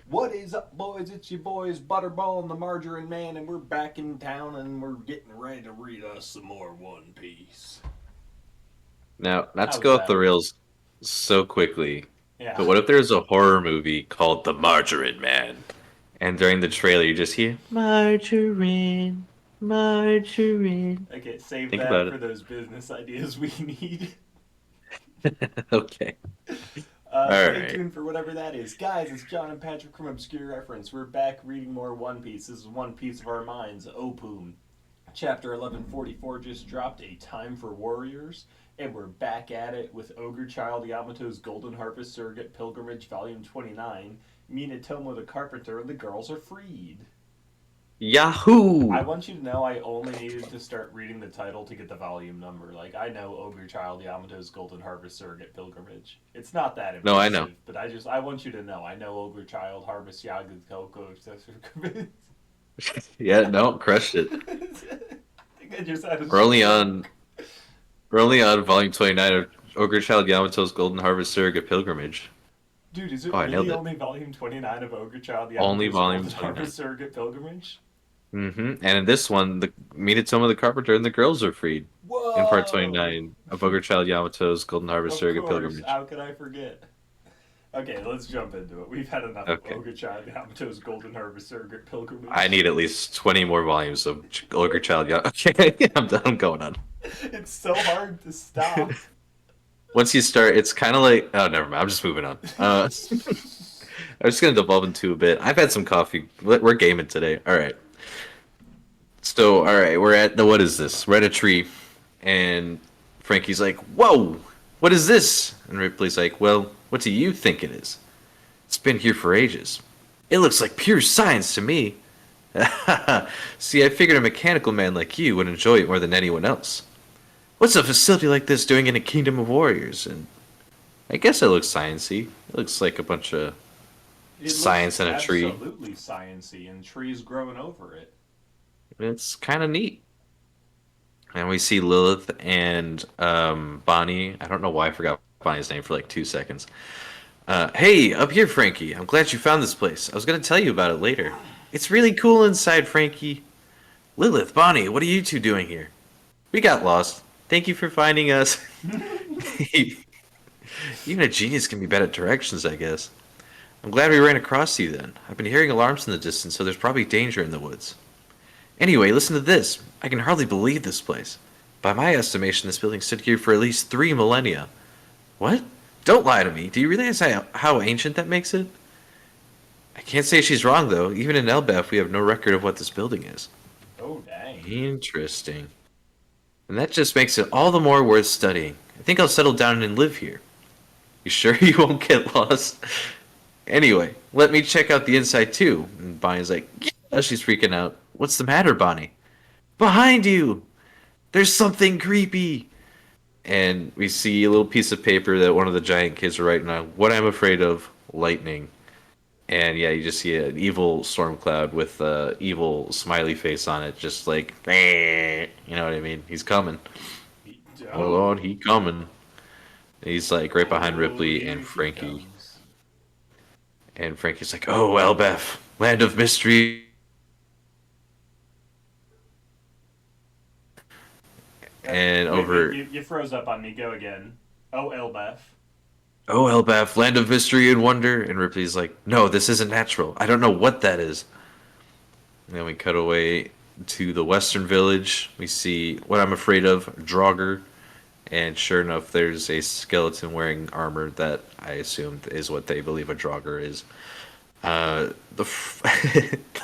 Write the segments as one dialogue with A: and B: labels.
A: What is up, boys? It's your boys, Butterball and the Margarine Man, and we're back in town and we're getting ready to read us some more One Piece.
B: Now, not to
A: How's
B: go off the
A: that?
B: rails so quickly,
A: Yeah.
B: but what if there's a horror movie called The Margarine Man? And during the trailer, you just hear Margarine, Margarine.
A: Okay, save
B: Think
A: that
B: about
A: for those business ideas we need.
B: it. Okay. All
A: Stay
B: right.
A: tuned for whatever that is. Guys, it's John and Patrick from Obscure Reference. We're back reading more One Piece. This is One Piece of Our Minds, Opum. Chapter 1144 just dropped, A Time for Warriors, and we're back at it with Ogre Child Yamato's Golden Harvest Surrogate Pilgrimage Volume 29. Minatomo the Carpenter and the girls are freed. I
B: Yahoo!
A: want you to know I only needed to start reading the title to get the volume number. Like, I know Ogre Child Yamato's Golden Harvest Surrogate Pilgrimage. It's not that
B: No, I know.
A: impressive, but I want you to know I know Ogre Child Harvest Yagako Pilgrimage.
B: Yeah, no, crushed it.
A: I think I just had a
B: We're only
A: stroke.
B: on we're only on volume 29 of Ogre Child Yamato's Golden Harvest Surrogate Pilgrimage.
A: Dude, is it
B: Oh, I
A: really
B: nailed it.
A: only volume 29 of Ogre Child
B: Only
A: Yamato's
B: volume
A: Golden
B: 29.
A: Harvest Surrogate Pilgrimage?
B: And in this one, the Minatomo the Carpenter and the girls are freed. In part
A: Whoa!
B: 29 of Ogre Child Yamato's Golden Harvest
A: Of
B: Surrogate
A: course,
B: Pilgrimage.
A: how could I forget? Okay, let's jump into it. We've had enough of
B: Okay.
A: Ogre Child Yamato's Golden Harvest Surrogate
B: I
A: Pilgrimage.
B: need at least 20 more volumes of Ogre Child Okay, I'm done. I'm going on.
A: It's so hard to stop.
B: Once you start, it's kind of like. Oh, never mind. I'm just moving on. I'm just going to devolve into a bit. I've had some coffee. We're gaming today. All right. So, all right. We're at the. What is this? We're at a tree. And Franky's like, whoa, what is this? And Ripley's like, well, what do you think it is? It's been here for ages. It looks like pure science to me. See, I figured a mechanical man like you would enjoy it more than anyone else. What's a facility like this doing in a kingdom of warriors? And I guess it looks sciency. It looks like a bunch of
A: It looks
B: science in a tree.
A: absolutely sciency, and trees growing over it.
B: It's kind of neat. And we see Lilith and Bonnie. I don't know why I forgot Bonnie's name for like 2 seconds. Hey, up here, Franky. I'm glad you found this place. I was going to tell you about it later. It's really cool inside, Franky. Lilith, Bonnie, what are you two doing here? We got lost. Thank you for finding us. Even a genius can be bad at directions, I guess. I'm glad we ran across you then. I've been hearing alarms in the distance, so there's probably danger in the woods. Anyway, listen to this. I can hardly believe this place. By my estimation, this building stood here for at least 3 millennia. What? Don't lie to me. Do you realize how ancient that makes it? I can't say she's wrong, though. Even in Elbaf, we have no record of what this building is.
A: Oh, dang.
B: Interesting. And that just makes it all the more worth studying. I think I'll settle down and live here. You sure you won't get lost? Anyway, let me check out the inside too. And Bonnie's like, yeah, she's freaking out. What's the matter, Bonnie? Behind you! There's something creepy! And we see a little piece of paper that one of the giant kids are writing on. What I'm afraid of, lightning. And yeah, you just see an evil storm cloud with a evil smiley face on it, just like, you know what I mean? He's coming. Oh
A: Oh,
B: Lord, he coming. He's like right behind
A: oh,
B: Ripley and
A: here he
B: Franky.
A: comes.
B: And Franky's like, oh, Elbaf, land of mystery. And
A: Wait,
B: over,
A: you froze up on me. Go again. Oh, Elbaf.
B: oh, Elbaf, land of mystery and wonder. And Ripley's like, no, this isn't natural. I don't know what that is. And then we cut away to the western village. We see what I'm afraid of, Draugr. And sure enough, there's a skeleton wearing armor that I assumed is what they believe a Draugr is. The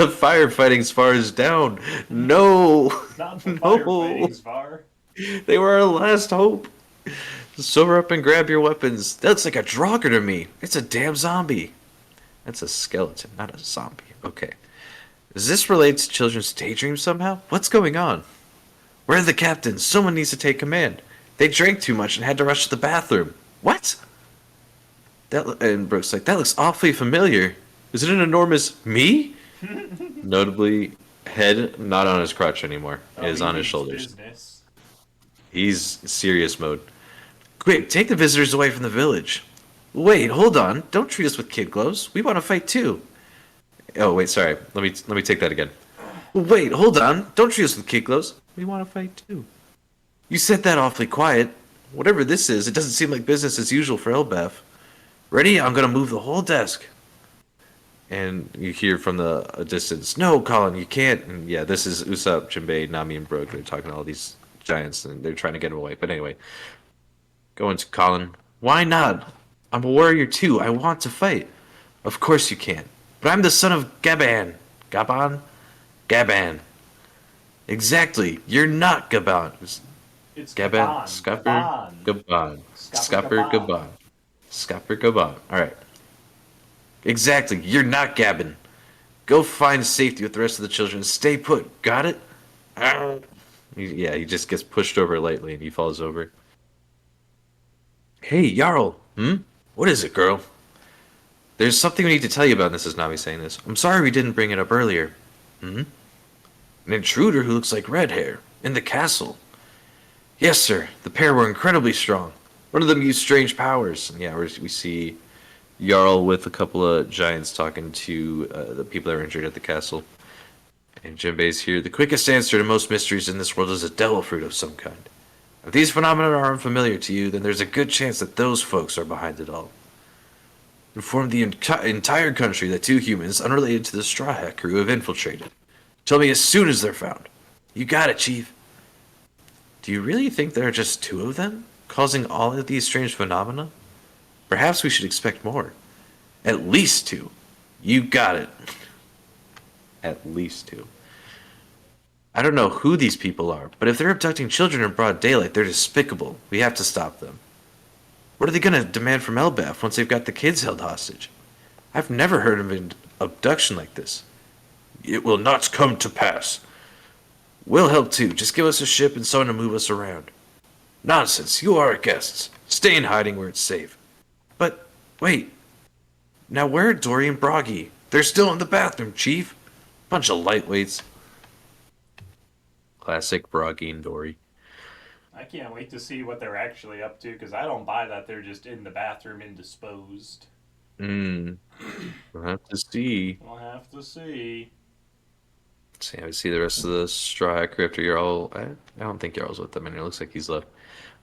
B: firefighting spar is down. No,
A: Not the
B: no,
A: firefighting Svar.
B: they were our last hope. Sober up and grab your weapons. That's like a Draugr to me. It's a damn zombie. That's a skeleton, not a zombie. Okay. Does this relate to children's daydreams somehow? What's going on? Where are the captains? Someone needs to take command. They drank too much and had to rush to the bathroom. What? And Brooke's like, that looks awfully familiar. Is it an enormous me? Notably, head not on his crotch anymore. It
A: Oh,
B: is
A: he
B: on his
A: means
B: shoulders.
A: business.
B: He's serious mode. Quick, take the visitors away from the village. Wait, hold on. Don't treat us with kid gloves. We want to fight too. Oh wait, sorry. Let me take that again. Wait, hold on. Don't treat us with kid gloves. We want to fight too. You said that awfully quiet. Whatever this is, it doesn't seem like business as usual for Elbaf. Ready? I'm gonna move the whole desk. And you hear from the distance, "No, Colin, you can't." And yeah, this is Ussop, Jinbei, Nami, and Brook. They're talking to all these giants, and they're trying to get him away. But anyway, going to Colin. Why not? I'm a warrior too. I want to fight. Of course you can. But I'm the son of Gaban. Gaban? Gaban. Exactly. You're not Gaban.
A: It's
B: Gaban.
A: Gabon.
B: Scupper.
A: Gabon.
B: Gaban.
A: Scupper
B: Scupper
A: Gabon.
B: Gaban. Scupper Gaban. Alright. Exactly. You're not Gabon. Go find safety with the rest of the children. Stay put. Got it? Ah. Yeah, he just gets pushed over lightly and he falls over. Hey, Jarl. Hmm? What is it, girl? There's something we need to tell you about, this is Nami saying this. I'm sorry we didn't bring it up earlier. Hmm? An intruder who looks like red hair. In the castle. Yes, sir. The pair were incredibly strong. One of them used strange powers. And yeah, we see Jarl with a couple of giants talking to the people that were injured at the castle. And Jinbei's here. The quickest answer to most mysteries in this world is a devil fruit of some kind. If these phenomena are unfamiliar to you, then there's a good chance that those folks are behind it all. Inform the entire country that two humans unrelated to the Straw Hat crew have infiltrated. Tell me as soon as they're found. You got it, Chief. Do you really think there are just two of them, causing all of these strange phenomena? Perhaps we should expect more. At least two. You got it. At least two. I don't know who these people are, but if they're abducting children in broad daylight, they're despicable. We have to stop them. What are they going to demand from Elbaf once they've got the kids held hostage? I've never heard of an abduction like this. It will not come to pass. We'll help too. Just give us a ship and someone to move us around. Nonsense. You are our guests. Stay in hiding where it's safe. But, wait. Now where are Dory and Broggy? They're still in the bathroom, Chief. Bunch of lightweights. Classic Broggy and Dory.
A: I can't wait to see what they're actually up to because I don't buy that they're just in the bathroom indisposed.
B: Hmm. We'll have to see.
A: We'll have to see.
B: See how we see the rest of the Straw Hat crew after Jarl. I don't think Jarl's with them, and it looks like he's left.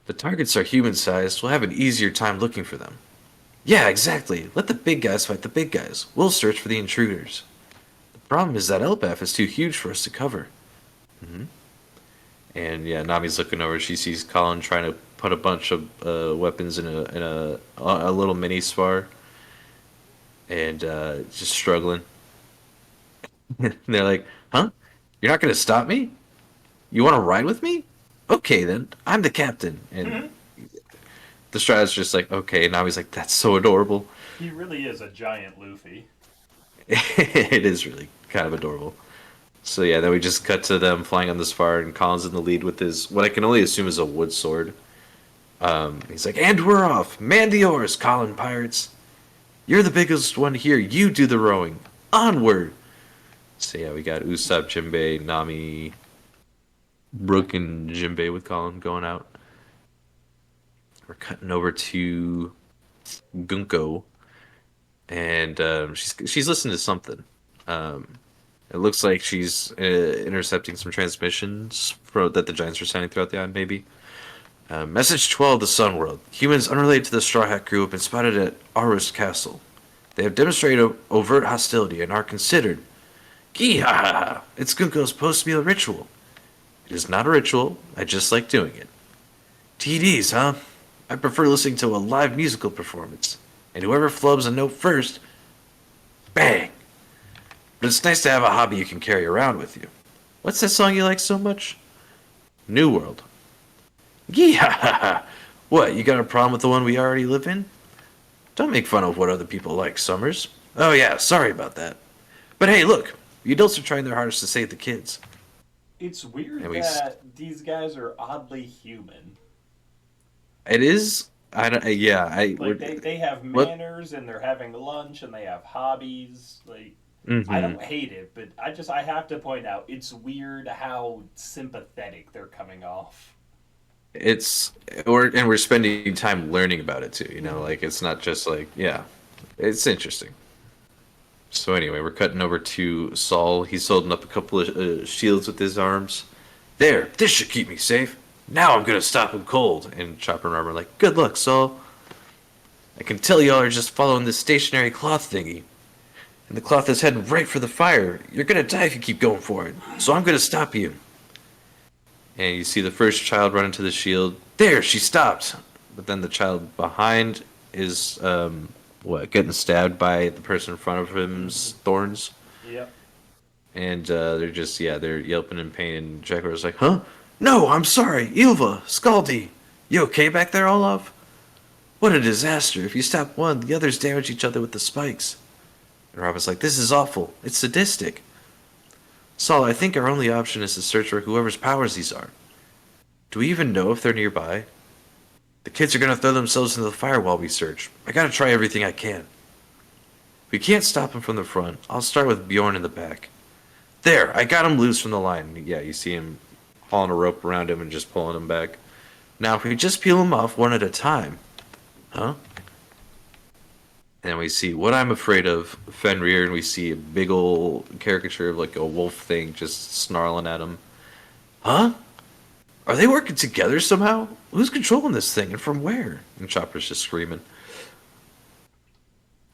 B: The targets are human-sized. We'll have an easier time looking for them. Yeah, exactly. Let the big guys fight the big guys. We'll search for the intruders. The problem is that Elbaf is too huge for us to cover. Hmm. And yeah, Nami's looking over. She sees Colin trying to put a bunch of weapons in a little mini spar, and just struggling. And they're like, "Huh? You're not gonna stop me? You want to ride with me? Okay, then. I'm the captain." And the Strat's just like, "Okay." And Nami's like, "That's so adorable."
A: He really is a giant Luffy.
B: It is really kind of adorable. So yeah, then we just cut to them flying on this far, and Colin's in the lead with his what I can only assume is a wood sword. He's like, "And we're off. Man the oars, Colin pirates. You're the biggest one here. You do the rowing. Onward." So yeah, we got Ussop, Jinbei, Nami, Brook, and Jinbei with Colin going out. We're cutting over to Gunko, and she's listening to something. Um, It looks like she's intercepting some transmissions that the Giants are sending throughout the island, maybe. Message 12, the Sun World. Humans unrelated to the Straw Hat crew have been spotted at Arus Castle. They have demonstrated overt hostility and are considered... Gee ha ha ha! It's Gunko's post-meal ritual. It is not a ritual, I just like doing it. TDs, huh? I prefer listening to a live musical performance. And whoever flubs a note first... Bang! But it's nice to have a hobby you can carry around with you. What's that song you like so much? New World. Yeah. What, you got a problem with the one we already live in? Don't make fun of what other people like, Summers. Oh yeah, sorry about that. But hey, look, the adults are trying their hardest to save the kids.
A: It's weird
B: And we,
A: that these guys are oddly human.
B: it is. I don't. Yeah.
A: Like they have
B: What?
A: manners and they're having lunch and they have hobbies. Like I
B: Mm-hmm.
A: don't hate it, but I have to point out it's weird how sympathetic they're coming off.
B: It's and we're spending time learning about it too. You know,
A: Mm-hmm.
B: like it's not just like yeah, it's interesting. So anyway, we're cutting over to Saul. He's holding up a couple of shields with his arms. There, this should keep me safe. Now I'm gonna stop him cold. And Chopper and Armor are like, good luck, Saul. I can tell y'all are just following this stationary cloth thingy. And the cloth is heading right for the fire. You're gonna die if you keep going for it. So I'm gonna stop you. And you see the first child run into the shield. There, she stopped. But then the child behind is, getting stabbed by the person in front of him's thorns.
A: Yep.
B: And they're just, yeah, they're yelping in pain. And Jaguar's like, huh? No, I'm sorry. Ilva, Scaldy. You okay back there, Olaf? What a disaster. If you stop one, the others damage each other with the spikes. And Robin's like, this is awful. It's sadistic. Saul, I think our only option is to search for whoever's powers these are. Do we even know if they're nearby? The kids are gonna throw themselves into the fire while we search. I gotta try everything I can. We can't stop him from the front. I'll start with Bjorn in the back. There, I got him loose from the line. Yeah, you see him hauling a rope around him and just pulling him back. Now, if we just peel him off one at a time. Huh? And we see What I'm Afraid of, Fenrir, and we see a big ol' caricature of like a wolf thing just snarling at him. Huh? Are they working together somehow? Who's controlling this thing and from where? And Chopper's just screaming.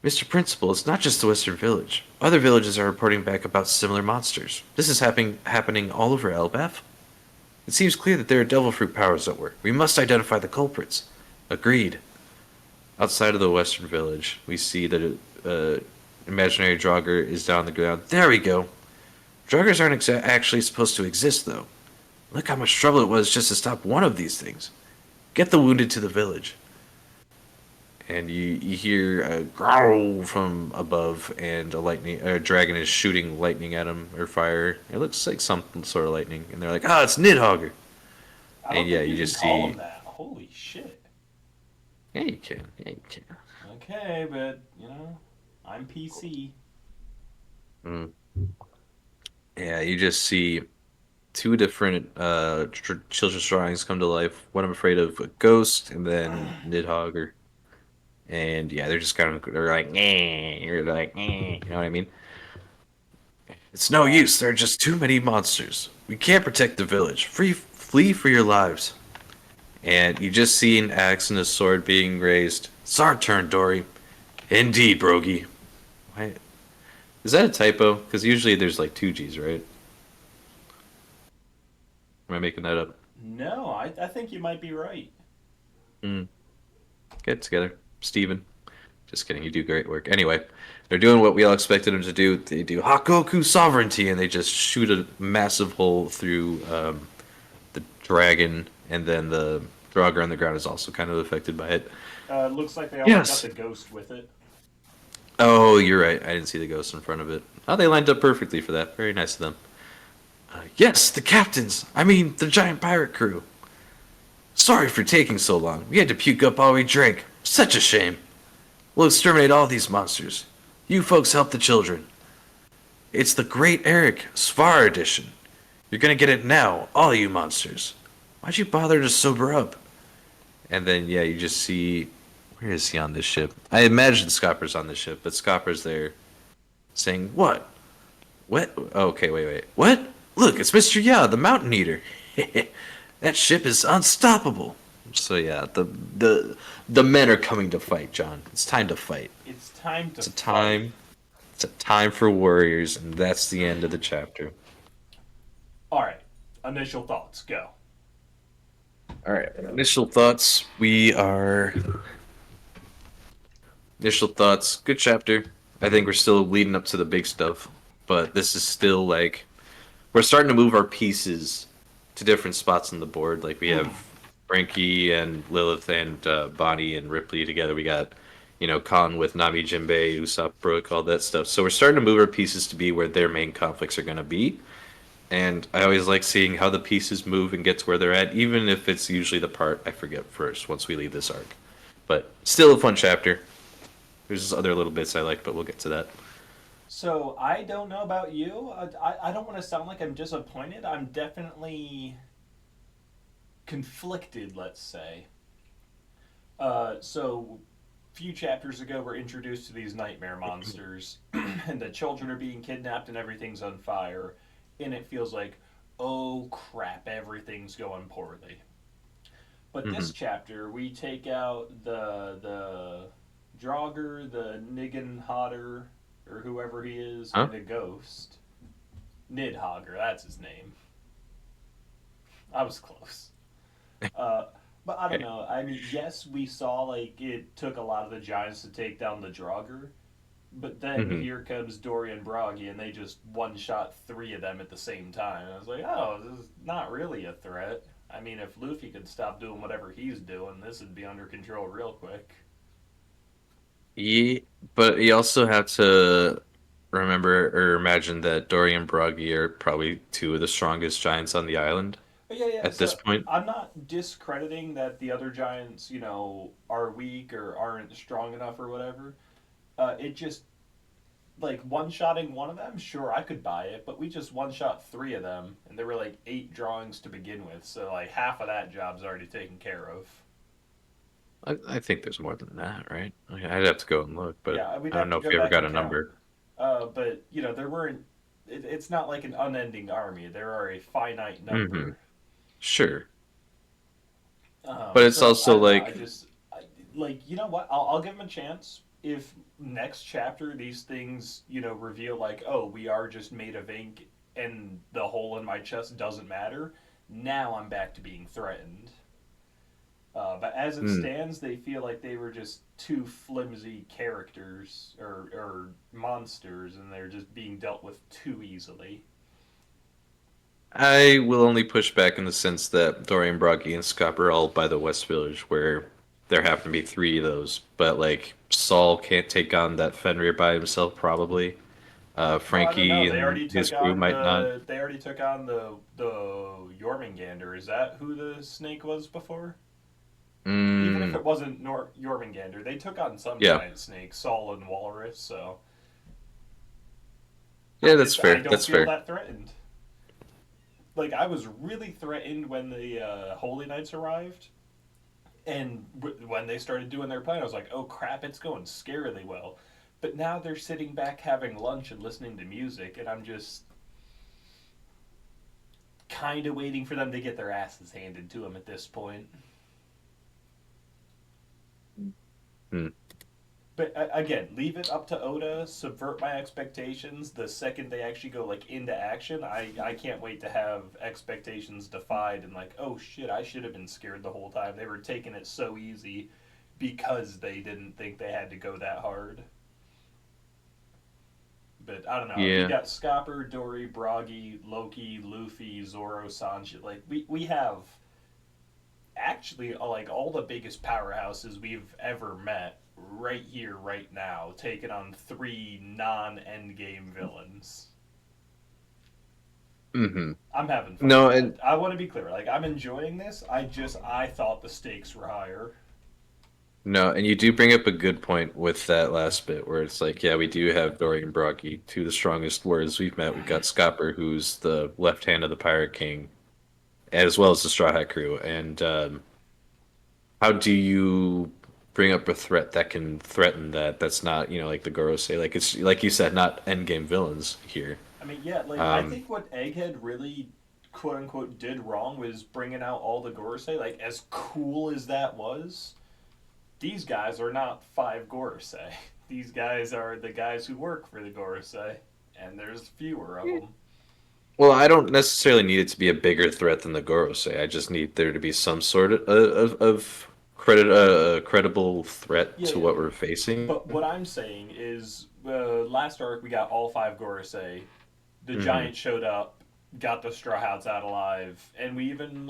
B: Mr. Principal, it's not just the Western Village. Other villages are reporting back about similar monsters. This is happening all over Elbaf. It seems clear that there are devil fruit powers at work. We must identify the culprits. Agreed. Outside of the Western Village, we see that imaginary Draugr is down on the ground. There we go. Draugrs aren't actually supposed to exist, though. Look how much trouble it was just to stop one of these things. Get the wounded to the village. And you hear a growl from above, and a dragon is shooting lightning at him, or fire. It looks like some sort of lightning. And they're like, oh, it's Nidhogger.
A: I don't
B: And yeah,
A: think
B: you
A: can
B: just
A: call
B: see.
A: him that. Holy shit.
B: Yeah, you can. Yeah, you can.
A: Okay, but, I'm PC.
B: Mm. Yeah, you just see two different children's drawings come to life. What I'm Afraid of, a ghost, and then Nidhogger. And yeah, they're just they're like, you're like, you know what I mean? It's no
A: Right.
B: use. There are just too many monsters. We can't protect the village. Flee for your lives. And you just see an axe and a sword being raised. It's our turn, Dory. Indeed, Brogy. Why? Is that a typo? Because usually there's like two G's, right? Am I making that up?
A: No, I think you might be right.
B: Hmm. Get it together, Steven. Just kidding. You do great work. Anyway, they're doing what we all expected them to do. They do Hakoku sovereignty, and they just shoot a massive hole through the dragon, and then the Draugr on the ground is also kind of affected by it.
A: Looks like they also got
B: Yes.
A: the ghost with it.
B: Oh, you're right. I didn't see the ghost in front of it. Oh, they lined up perfectly for that. Very nice of them. Yes, the captains. I mean, the giant pirate crew. Sorry for taking so long. We had to puke up all we drank. Such a shame. We'll exterminate all these monsters. You folks help the children. It's the Great Eric Svar edition. You're gonna get it now, all you monsters. Why'd you bother to sober up? And then, yeah, you just see. Where is he on this ship? I imagine Scopper's on this ship, but Scopper's there saying, what? What? Oh, okay, wait. What? Look, it's Mr. Ya, the Mountain Eater. That ship is unstoppable. So yeah, the men are coming to fight, John. It's time to fight.
A: It's time to
B: It's a
A: fight.
B: time. It's a time for warriors, and that's the end of the chapter.
A: All right. Initial thoughts. Go.
B: All right. Initial thoughts. Initial thoughts. Good chapter. I think we're still leading up to the big stuff, but this is still like we're starting to move our pieces to different spots on the board. Like we have Franky and Lilith and Bonnie and Ripley together. We got Khan with Nami, Jinbei, Usopp, Brook, all that stuff. So we're starting to move our pieces to be where their main conflicts are going to be. And I always like seeing how the pieces move and get to where they're at, even if it's usually the part I forget first once we leave this arc. But still a fun chapter. There's other little bits I like, but we'll get to that.
A: So I don't know about you. I don't want to sound like I'm disappointed. I'm definitely conflicted, let's say. So few chapters ago, we're introduced to these nightmare monsters, and the children are being kidnapped, and everything's on fire, and it feels like, oh crap, everything's going poorly. But
B: Hmm.
A: this chapter, we take out the Draugr, the Niggin Hodder, or whoever he is,
B: Huh?
A: and a ghost. Nidhogger, that's his name. I was close. Uh, but I don't
B: Okay.
A: know. I mean, yes, we saw like it took a lot of the Giants to take down the Draugr, but then
B: Hmm.
A: here comes Dorian Broggy, and they just one shot three of them at the same time. I was like, oh, this is not really a threat. I mean, if Luffy could stop doing whatever he's doing, this would be under control real quick.
B: Yeah, but you also have to remember or imagine that Dory and Broggy are probably two of the strongest giants on the island
A: But yeah, yeah.
B: at this
A: So
B: point.
A: I'm not discrediting that the other Giants, are weak or aren't strong enough or whatever. It just like one shotting one of them, sure, I could buy it, but we just one shot three of them, and there were like eight drawings to begin with, so like half of that job's already taken care of.
B: I think there's more than that, right? Okay, I'd have to go and look, but
A: Yeah, we'd
B: I don't
A: have
B: know
A: to
B: if
A: go
B: you ever
A: back
B: got
A: and
B: a
A: count.
B: number.
A: But there weren't. It's not like an unending army. There are a finite
B: Hmm.
A: number.
B: Sure. But it's
A: So I
B: also
A: don't know.
B: like,
A: Like you know what? I'll give them a chance. If next chapter these things reveal like, oh, we are just made of ink and the hole in my chest doesn't matter, now I'm back to being threatened. But as it
B: hmm,
A: stands, they feel like they were just two flimsy characters or monsters, and they're just being dealt with too easily.
B: I will only push back in the sense that Dorian Broggy and Scott are all by the West Village, where there happen to be three of those. But like Saul can't take on that Fenrir by himself, probably.
A: Oh, I don't know.
B: Frankie and his crew might not.
A: They already took on the Jormungandr. Is that who the snake was before? Even if
B: Mm,
A: it wasn't Jormungandr, they took on some
B: yeah,
A: giant snake, Saul and Walrus. So
B: yeah, that's
A: I
B: fair.
A: don't
B: That's
A: feel
B: fair.
A: that threatened. Like I was really threatened when the Holy Knights arrived, and when they started doing their plan, I was like, "Oh crap, it's going scarily well." But now they're sitting back having lunch and listening to music, and I'm just kind of waiting for them to get their asses handed to them at this point.
B: Hmm.
A: But again, leave it up to Oda. Subvert my expectations. The second they actually go like into action, I can't wait to have expectations defied and like, oh shit, I should have been scared the whole time. They were taking it so easy because they didn't think they had to go that hard. But I don't know. We
B: Yeah.
A: got Scopper, Dory, Broggy, Loki, Luffy, Zoro, Sanji. Like we have actually like all the biggest powerhouses we've ever met right here, right now, taking on three non-endgame villains.
B: Hmm.
A: I'm having fun.
B: No, and
A: I want to be clear. Like I'm enjoying this. I thought the stakes were higher.
B: no, and you do bring up a good point with that last bit where it's like, yeah, we do have Dorian Broggy, two of the strongest warriors we've met. We've got Scopper, who's the left hand of the Pirate King, as well as the Straw Hat Crew. And how do you bring up a threat that can threaten that? That's not, like the Goro say, like it's like you said, not endgame villains here.
A: I mean, yeah, like I
B: Um,
A: think what Egghead really quote unquote did wrong was bringing out all the Gorosei. Like as cool as that was, these guys are not five Gorosei. These guys are the guys who work for the Gorosei, and there's fewer of them.
B: well, I don't necessarily need it to be a bigger threat than the Goro say. I just need there to be some sort of credible threat
A: Yeah,
B: to
A: yeah.
B: what we're facing.
A: But what I'm saying is, last arc we got all five Gorosei. The
B: Hmm.
A: Giant showed up, got the Straw Hats out alive, and we even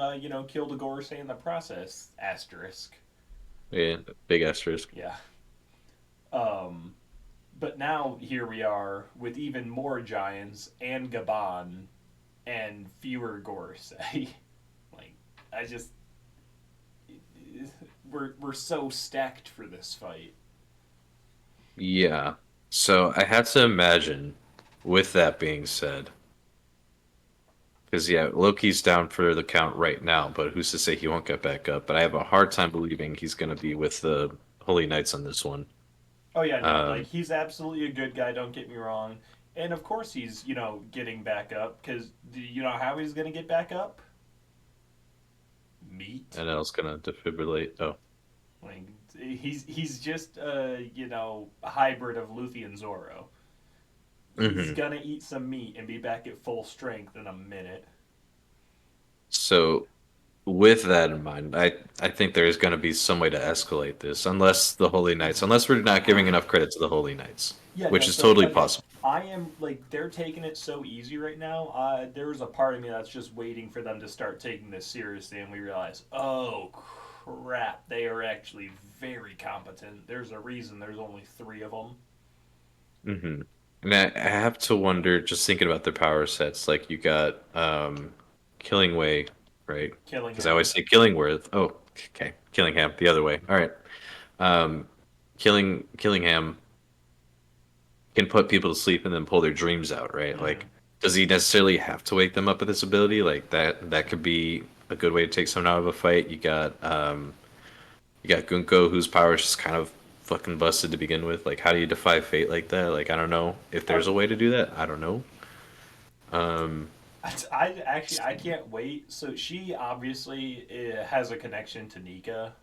A: killed a Gorosei in the process. Asterisk.
B: Yeah, big asterisk.
A: Yeah. Um, but now here we are with even more giants and Gaban and fewer Gorosei. Like I just we're so stacked for this fight.
B: Yeah. So I had to imagine, with that being said, because yeah, Loki's down for the count right now, but who's to say he won't get back up? But I have a hard time believing he's going to be with the Holy Knights on this one.
A: Oh yeah, no, like
B: Um,
A: he's absolutely a good guy. Don't get me wrong, and of course he's getting back up because do you know how he's gonna get back up? Meat.
B: and I was gonna defibrillate. Oh,
A: Like he's just a hybrid of Luffy and Zoro. He's
B: hmm.
A: gonna eat some meat and be back at full strength in a minute.
B: So with that in mind, I think there's gonna be some way to escalate this, unless the Holy Knights, unless we're not giving enough credit to the Holy Knights,
A: Yeah,
B: which
A: no.
B: is
A: So
B: totally
A: again,
B: possible.
A: I am like they're taking it so easy right now. There's a part of me that's just waiting for them to start taking this seriously, and we realize, oh crap, they are actually very competent. There's a reason there's only three of them.
B: Hmm. And I have to wonder, just thinking about their power sets, like you got Killing Way, right? Because I always
A: Killingham.
B: say Killingworth. Oh, okay, Killingham, the other way. All right. Um, Killingham can put people to sleep and then pull their dreams out, right?
A: Mm-hmm.
B: Like, does he necessarily have to wake them up with this ability? Like that could be a good way to take someone out of a fight. You got Gunko, whose power is just kind of fucking busted to begin with. Like, how do you defy fate like that? Like, I don't know if
A: Oh,
B: there's a way to do that. I don't know. Um,
A: I actually I can't wait. So she obviously has a connection to Nika.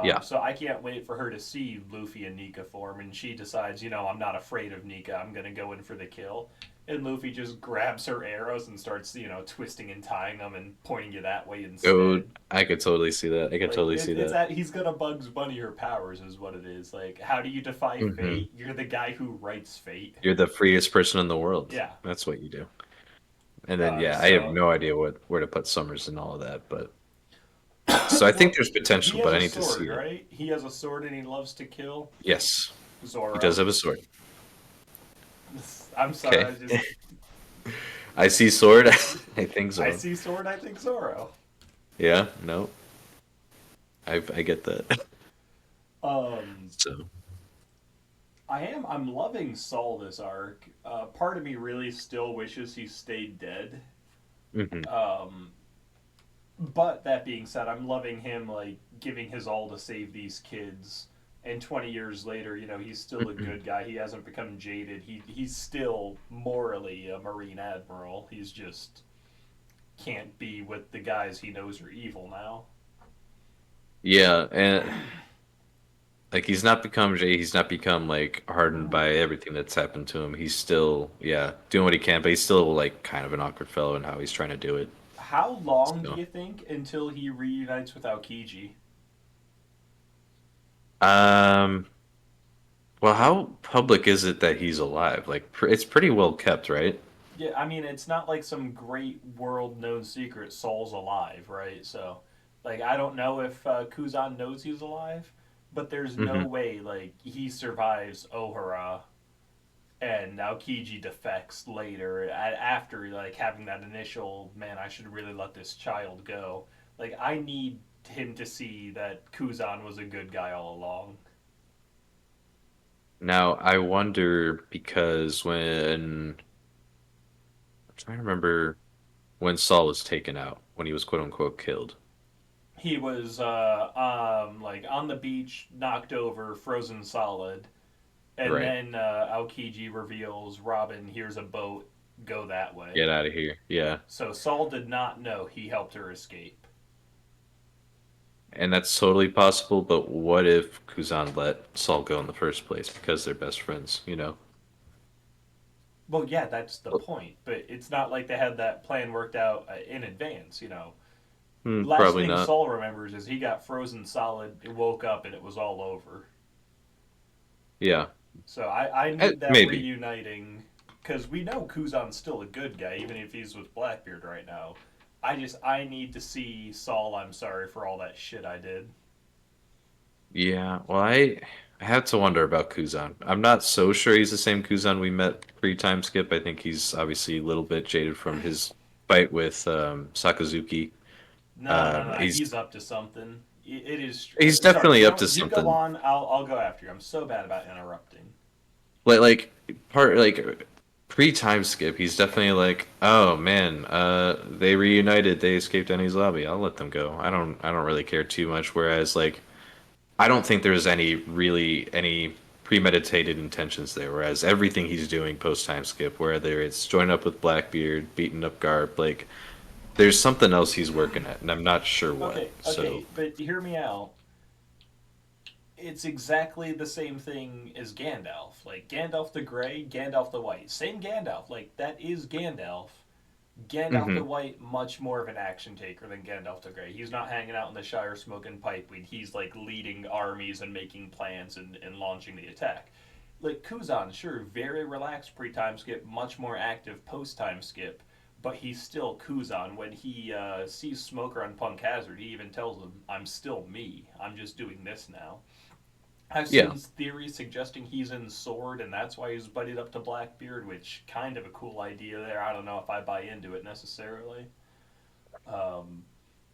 B: yeah.
A: So I can't wait for her to see Luffy and Nika form, and she decides, I'm not afraid of Nika. I'm gonna go in for the kill. And Luffy just grabs her arrows and starts, twisting and tying them and pointing you that way
B: Oh,
A: instead.
B: I could totally see that. I could
A: Like
B: totally see
A: it's
B: that.
A: that he's gonna Bugs Bunny her powers is what it is. Like, how do you defy
B: Hmm.
A: fate? You're the guy who writes fate.
B: You're the freest person in the world.
A: Yeah.
B: That's what you do. And then, yeah, I have
A: So
B: no idea where to put Summers and all of that, but so I think
A: well,
B: there's
A: he
B: potential,
A: has
B: but I
A: a
B: need to see
A: sword,
B: it.
A: right? He has a sword and he loves to kill
B: Yes, he does
A: Zoro.
B: have a sword.
A: I'm sorry,
B: Okay.
A: I just
B: I see sword. I think
A: I
B: so.
A: see sword, I think Zoro.
B: Yeah, no, I get that.
A: Um,
B: So,
A: I'm loving Saul this arc. Part of me really still wishes he stayed dead.
B: hmm.
A: Um, but that being said, I'm loving him like giving his all to save these kids. And 20 years later, he's still a
B: Hmm.
A: good guy. He hasn't become jaded. He's still morally a Marine admiral. He's just can't be with the guys he knows are evil now.
B: Yeah, and like he's not become Jay. He's not become like hardened by everything that's happened to him. He's still, yeah, doing what he can, but he's still like kind of an awkward fellow in how he's trying to do it.
A: How long do
B: So,
A: you think until he reunites with Aokiji?
B: um, well, how public is it that he's alive? Like, it's pretty well kept, right?
A: Yeah, I mean, it's not like some great world known secret. Saul's alive, right? So, like, I don't know if Kuzan knows he's alive, but there's no
B: Hmm.
A: way, like, he survives Ohara and Aokiji defects later after, like, having that initial, man, I should really let this child go. Like, I need him to see that Kuzan was a good guy all along.
B: Now, I wonder because when I'm trying to remember when Saul was taken out, when he was quote unquote killed.
A: He was like on the beach, knocked over, frozen solid, and
B: Right.
A: then Aokiji reveals Robin, here's a boat, go that way.
B: Get out of here. Yeah.
A: So Saul did not know he helped her escape.
B: And that's totally possible, but what if Kuzan let Saul go in the first place because they're best friends, you know?
A: Well, yeah, that's the
B: Well,
A: point, but it's not like they had that plan worked out in advance. Last
B: probably
A: thing
B: not.
A: Saul remembers is he got frozen solid, woke up, and it was all over.
B: Yeah.
A: So I need that
B: Maybe.
A: reuniting because we know Kuzan's still a good guy, even if he's with Blackbeard right now. I need to see Saul. I'm sorry for all that shit I did.
B: Yeah. Well, I have to wonder about Kuzan. I'm not so sure he's the same Kuzan we met pre-time skip. I think he's obviously a little bit jaded from his fight with Sakazuki.
A: No, no, no.
B: He's
A: He's up to something. It is.
B: he's
A: Sorry.
B: definitely up to
A: You go
B: something.
A: on. I'll go after you. I'm so bad about interrupting.
B: Like part like pre-time skip, he's definitely like, oh man, they reunited, they escaped Eni's lobby. I'll let them go. I don't really care too much. Whereas like I don't think there's any premeditated intentions there. Whereas everything he's doing post time skip, whether it's joining up with Blackbeard, beating up Garp, like there's something else he's working at, and I'm not sure what.
A: Okay,
B: So,
A: okay, but hear me out. It's exactly the same thing as Gandalf. Like Gandalf the Grey, Gandalf the White. Same Gandalf. Like that is Gandalf. Gandalf the
B: hmm
A: White, much more of an action taker than Gandalf the Grey. He's not hanging out in the Shire smoking pipeweed. He's like leading armies and making plans and launching the attack. Like Kuzan, sure, very relaxed pre time skip, much more active post time skip, but he's still Kuzan. When he sees Smoker on Punk Hazard, he even tells him, I'm still me. I'm just doing this now. I've seen
B: yeah,
A: theories suggesting he's in Sword and that's why he's buddied up to Blackbeard, which kind of a cool idea there. I don't know if I buy into it necessarily. Um,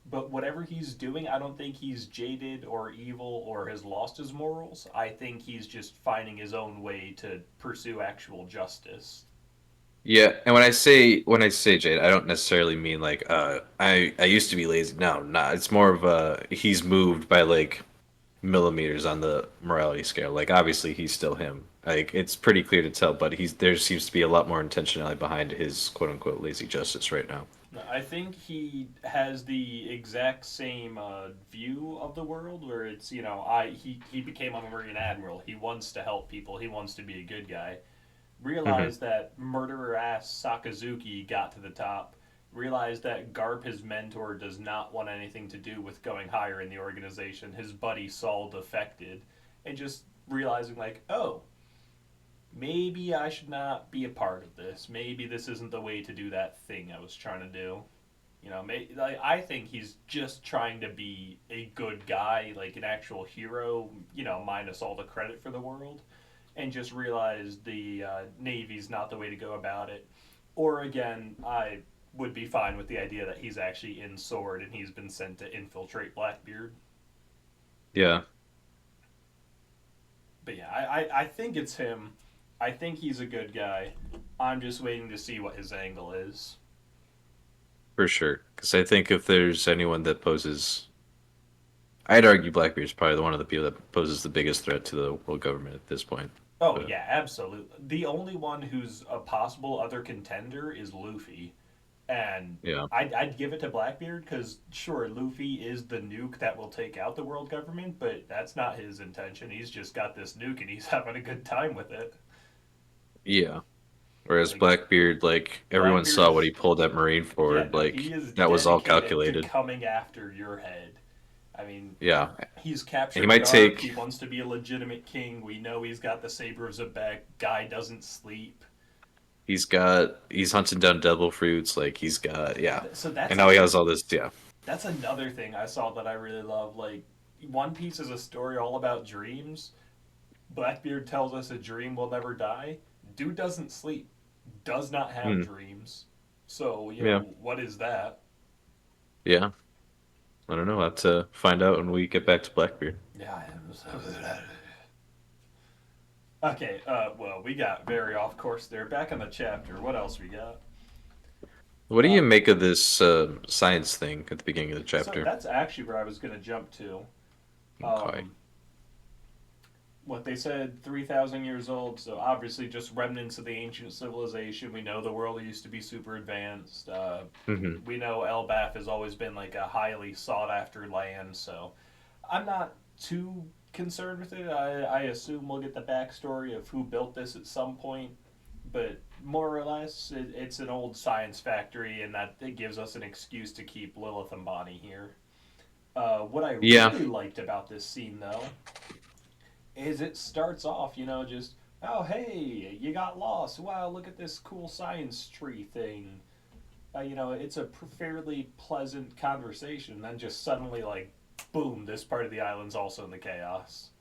A: but whatever he's doing, I don't think he's jaded or evil or has lost his morals. I think he's just finding his own way to pursue actual justice.
B: yeah. And when I say Jade, I don't necessarily mean like I used to be lazy. No, nah. It's more of he's moved by like millimeters on the morality scale. Like obviously he's still him. Like it's pretty clear to tell, but he's there seems to be a lot more intentionality behind his quote unquote lazy justice right now.
A: I think he has the exact same view of the world, where it's he became a Marine admiral. He wants to help people. He wants to be a good guy.
B: hmm
A: Realized that murderer ass Sakazuki got to the top. Realized that Garp, his mentor, does not want anything to do with going higher in the organization. His buddy Saul defected, and just realizing like, oh, maybe I should not be a part of this. Maybe this isn't the way to do that thing I was trying to do. Like, I think he's just trying to be a good guy, like an actual hero. Minus all the credit for the world, and just realize the Navy's not the way to go about it. Or again, I would be fine with the idea that he's actually in Sword and he's been sent to infiltrate Blackbeard.
B: Yeah,
A: But yeah, I think it's him. I think he's a good guy. I'm just waiting to see what his angle is.
B: for sure. Because I think if there's anyone that poses, I'd argue Blackbeard's probably one of the people that poses the biggest threat to the world government at this point.
A: Oh
B: But
A: yeah, absolutely. The only one who's a possible other contender is Luffy, and
B: yeah,
A: I'd give it to Blackbeard because sure, Luffy is the nuke that will take out the world government, but that's not his intention. He's just got this nuke and he's having a good time with it.
B: yeah. Whereas
A: Like
B: Blackbeard, like everyone
A: Blackbeard
B: saw what
A: is,
B: he pulled that Marine
A: yeah,
B: forward,
A: no, he
B: like
A: is
B: that was all
A: dedicated to
B: calculated.
A: coming after your head. I mean,
B: Yeah,
A: he's
B: and he
A: captured
B: might
A: Garp. He
B: take.
A: wants to be a legitimate king. We know he's got the saber of Zebek. Guy doesn't sleep.
B: He's hunting down devil fruits. Like he's got yeah,
A: So
B: and now he has all this. Yeah,
A: that's another thing I saw that I really love. Like One Piece is a story all about dreams. Blackbeard tells us a dream will never die. Dude doesn't sleep. Does not have
B: Hmm.
A: dreams. So
B: Yeah,
A: what is that?
B: yeah. I don't know. I'll have to find out when we get back to Blackbeard.
A: Yeah. Okay. Well, we got very off course there. Back in the chapter. What else we got?
B: What do
A: Uh,
B: you make of this science thing at the beginning of the
A: so
B: chapter?
A: that's actually where I was going to jump to.
B: Okay.
A: Um, what they said 3,000 years old, so obviously just remnants of the ancient civilization. We know the world used to be super advanced.
B: hmm
A: We know Elbaf has always been like a highly sought after land, so I'm not too concerned with it. I assume we'll get the backstory of who built this at some point, but more or less it's an old science factory, and that it gives us an excuse to keep Lilith and Bonnie here. What I
B: Yeah.
A: really liked about this scene, though, is it starts off, just, oh, hey, you got lost. Wow, look at this cool science tree thing. It's a fairly pleasant conversation. And then just suddenly, like, boom, this part of the island's also in the chaos.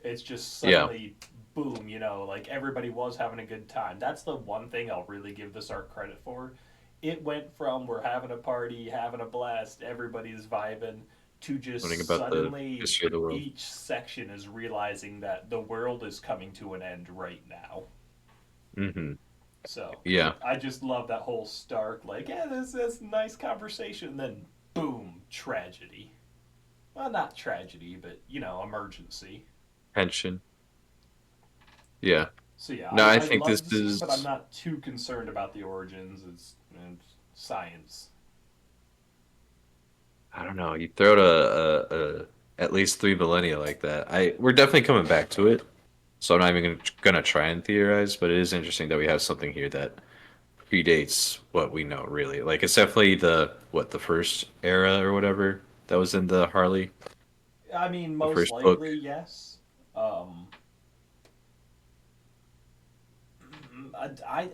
A: It's just
B: Yeah.
A: suddenly, boom, like everybody was having a good time. That's the one thing I'll really give this art credit for. It went from we're having a party, having a blast, everybody's vibing, to
B: Learning
A: just
B: about the
A: suddenly
B: history of the world.
A: each section is realizing that the world is coming to an end right now.
B: hmm
A: So
B: Yeah.
A: I just love that whole stark, like, yeah, this nice conversation, then boom, tragedy. Well, not tragedy, but emergency.
B: Pension. Yeah.
A: So yeah,
B: No,
A: I,
B: I
A: I'd
B: think this
A: love to see it, but I'm
B: is.
A: not too concerned about the origins. It's science.
B: I don't know. You throw out a at least 3 millennia like that. We're definitely coming back to it. So I'm not even gonna try and theorize, but it is interesting that we have something here that predates what we know really. Like it's definitely the first era or whatever that was in the Harley,
A: I mean,
B: the
A: most
B: first book.
A: likely, yes. Um, I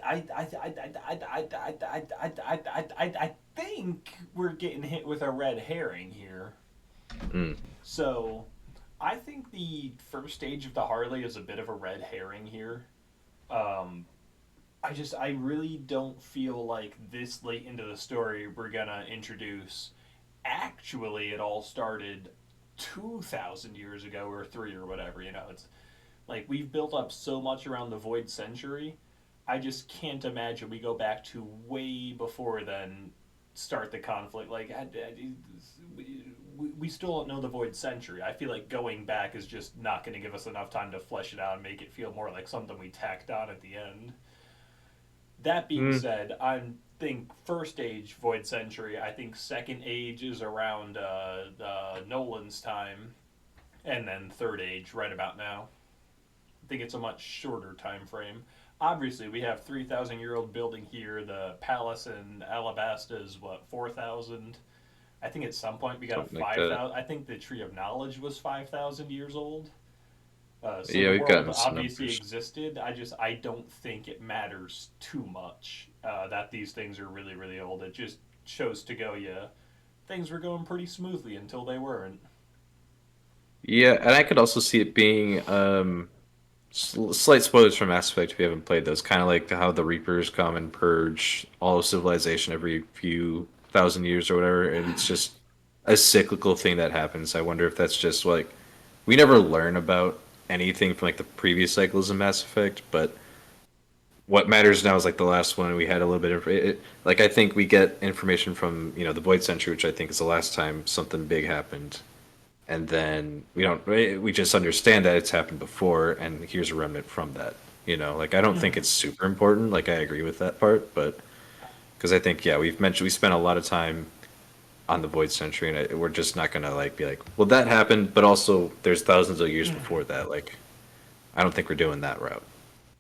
A: think we're getting hit with a red herring here.
B: Mm.
A: So, I think the first stage of the Harley is a bit of a red herring here. Um, I really don't feel like this late into the story we're gonna introduce. Actually, it all started 2,000 years ago or three or whatever. It's like we've built up so much around the Void Century. I just can't imagine we go back to way before then, start the conflict. Like, we still don't know the Void Century. I feel like going back is just not going to give us enough time to flesh it out and make it feel more like something we tacked on at the end. That being
B: Mm.
A: said, I think first age Void Century. I think second age is around Nolan's time, and then third age right about now. I think it's a much shorter time frame. Obviously, we have 3,000-year-old building here. The palace in Alabasta is what 4,000. I think at some point we got a
B: Something like that.
A: 5,000. I think the Tree of Knowledge was 5,000 years old. So
B: Yeah,
A: the
B: we've
A: world
B: gotten some
A: obviously
B: numbers.
A: existed. I don't think it matters too much that these things are really really old. It just shows to go, yeah, things were going pretty smoothly until they weren't.
B: Yeah, and I could also see it being slight spoilers from Mass Effect if you haven't played those. Kind of like how the Reapers come and purge all of civilization every few thousand years or whatever, and it's just a cyclical thing that happens. I wonder if that's just like we never learn about anything from like the previous cycles of Mass Effect, but what matters now is like the last one we had a little bit of like I think we get information from the Void Century, which I think is the last time something big happened, and then we just understand that it's happened before and here's a remnant from that. Like I don't think it's super important, like I agree with that part, but because I think, yeah, we spent a lot of time on the Void Century, and we're just not gonna like be like, well, that happened, but also there's thousands of years before that. Like I don't think we're doing that route.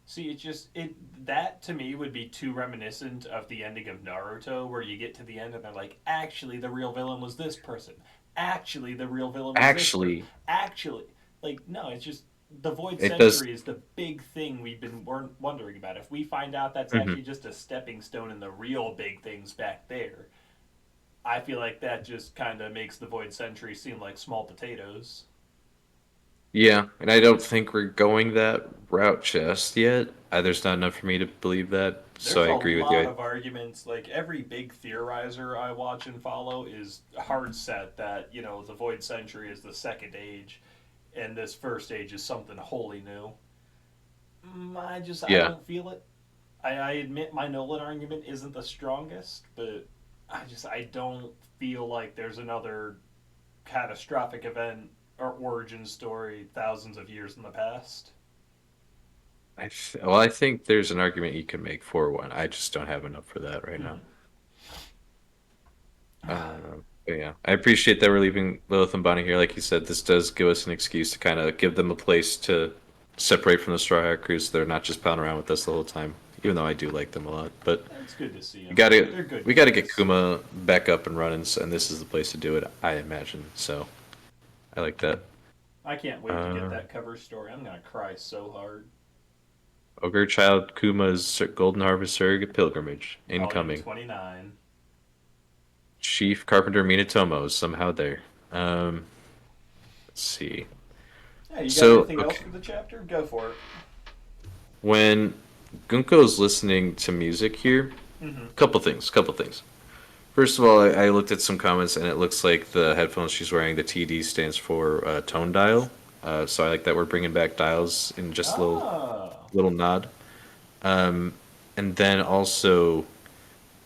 A: See, it that to me would be too reminiscent of the ending of Naruto, where you get to the end and they're like, actually, the real villain was this person. Actually, the real villain was this person.
B: Actually,
A: Actually, like no, it's just the Void
B: it does.
A: Century is the big thing we've been wondering about. If we find out that's
B: Mhm.
A: actually just a stepping stone in the real big things back there, I feel like that just kind of makes the Void Century seem like small potatoes.
B: Yeah, and I don't think we're going that route just yet. There's not enough for me to believe that, so
A: There's
B: I
A: a
B: agree with
A: lot
B: you.
A: of arguments. Like every big theorizer I watch and follow is hard set that the Void Century is the second age, and this first age is something wholly new. I
B: Yeah,
A: don't feel it. I admit my Nolan argument isn't the strongest, but I don't feel like there's another catastrophic event or origin story thousands of years in the past.
B: well, I think there's an argument you can make for one. I just don't have enough for that right now.
A: Hmm.
B: But yeah, I appreciate that we're leaving Lilith and Bonnie here. Like you said, this does give us an excuse to kind of give them a place to separate from the Straw Hat Crew, so they're not just pounding around with us the whole time. Even though I do like them a lot, but
A: It's good to see
B: we
A: them.
B: gotta
A: They're good
B: we gotta get
A: guys.
B: Kuma back up and running, and this is the place to do it, I imagine. So I like that.
A: I can't wait to get
B: Uh,
A: that cover story. I'm gonna cry so hard.
B: Ogre Child Kuma's Golden Harvest Surrogate Pilgrimage
A: Volume
B: incoming.
A: 29.
B: Chief Carpenter Minatomo is somehow there. Let's see.
A: Yeah, you got
B: So
A: anything else
B: okay,
A: for the chapter? Go for it.
B: when Gunko's listening to music here,
A: Mm-hmm.
B: couple things. First of all, I looked at some comments and it looks like the headphones she's wearing, the TD stands for tone dial. So I like that we're bringing back dials in just a
A: Ah.
B: little nod. And then also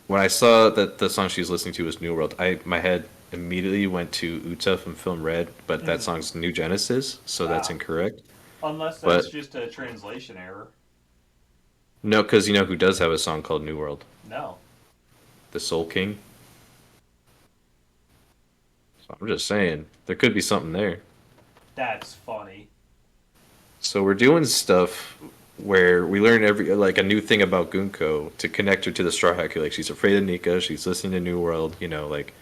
B: when I saw that the song she was listening to was New World, my head immediately went to Ussop and Film Red, but that song's New Genesis, so that's
A: Ah,
B: incorrect.
A: unless that's
B: But
A: just a translation error.
B: no, because you know who does have a song called New World?
A: No.
B: The Soul King. So I'm just saying, there could be something there.
A: That's funny.
B: So we're doing stuff where we learn every like a new thing about Gunko to connect her to the Straw Hat. Like she's afraid of Nika, she's listening to New World, like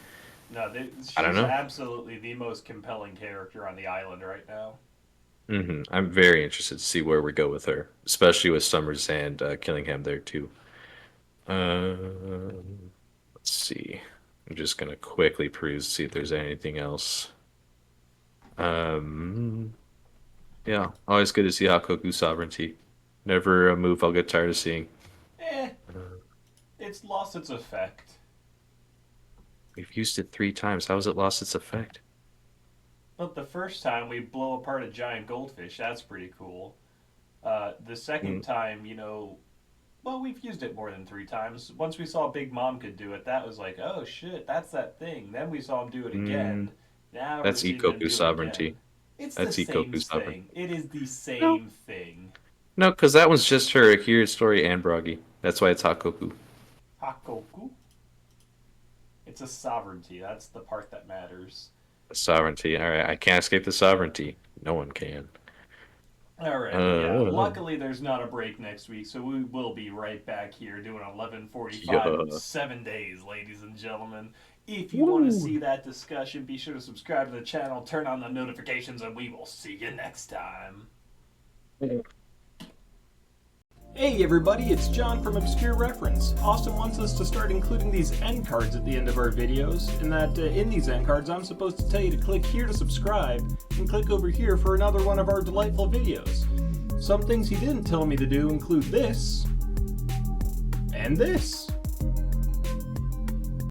A: No,
B: I don't
A: she's
B: know.
A: absolutely the most compelling character on the island right now.
B: I'm very interested to see where we go with her, especially with Summers and Killingham there too. Let's see. I'm just gonna quickly peruse see if there's anything else. Um, yeah, always good to see Hakoku sovereignty. Never a move I'll get tired of seeing.
A: Eh, it's lost its effect.
B: We've used it 3 times. How has it lost its effect?
A: But the first time we blow apart a giant goldfish, that's pretty cool. The second
B: Mm,
A: time, well, we've used it more than 3 times. Once we saw Big Mom could do it, that was like, oh shit, that's that thing. Then we saw him do it
B: mm,
A: again. Now we're
B: that's
A: seeing him
B: Ikoku
A: do it again.
B: sovereignty.
A: It's the
B: That's
A: same
B: Ikoku sovereignty.
A: thing. It is the
B: No,
A: same thing.
B: no, because that one's just her Akira story and Bragi. That's why it's Hakoku.
A: Hakoku. It's a sovereignty. That's the part that matters.
B: Sovereignty. All right, I can't escape the sovereignty. No one can.
A: Alright, but yeah,
B: Uh,
A: luckily there's not a break next week, so we will be right back here doing 11:45 in
B: yeah.
A: 7 days, ladies and gentlemen. If you want to
B: Woo.
A: see that discussion, be sure to subscribe to the channel, turn on the notifications, and we will see you next time. Hey everybody, it's John from Obscure Reference. Austin wants us to start including these end cards at the end of our videos, and that in these end cards I'm supposed to tell you to click here to subscribe, and click over here for another one of our delightful videos. Some things he didn't tell me to do include this, and this.